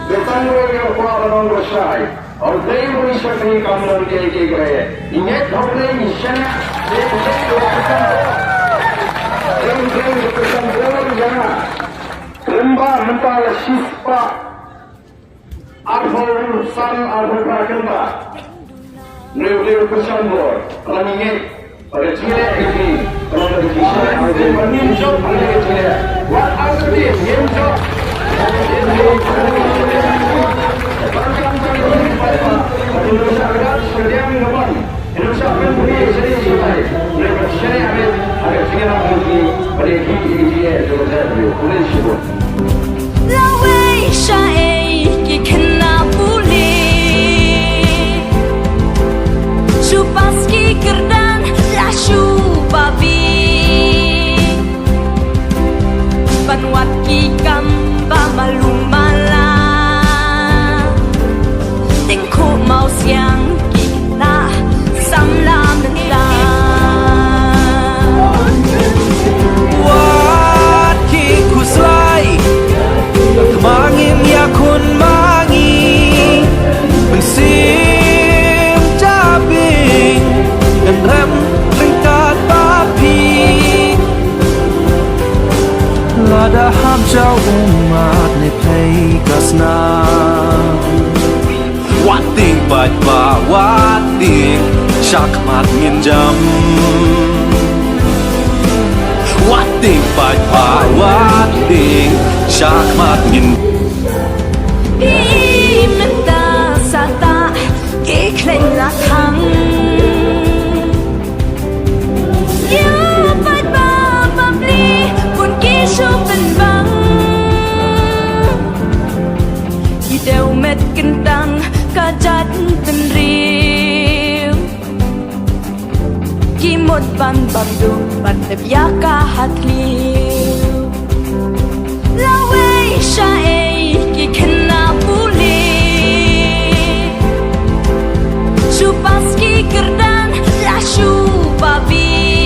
Detalhe yang kuat bersai, और कई बड़ी शक्ति कामयाबी के गए इन्हें थोड़े mission Remba mental sispa Arhol san arhol prakemba Neu kusambor Raninge pada cile ini Kalau ada kisah ada meninjau pada cile What else is meninjau Indonesia agak sedang ngawan Indonesia akan beri seri sumai Mereka seri agak segera mungkin pada dia juga boleh sebut Lawai syai ki kena boleh Supaski kerdan lasyu babi Panwat ki kamba malu mala Tengko mau siang kita samlam nendang Wat ki kuslai Kemangin ya kun mangi Mensim jabing Dan rem ringkat papi Lada ham jau umat ni play kasna Wat ting bait ba wat ting Syak mat ngin jam Wat ting bait ba wat ting Syak mat ngin Imenta sata iklen lakang Ya bait ba babli pun kisyo penbang Ideu met kentang kajat tenriu Kimot ban bamdu ban tebyaka hatli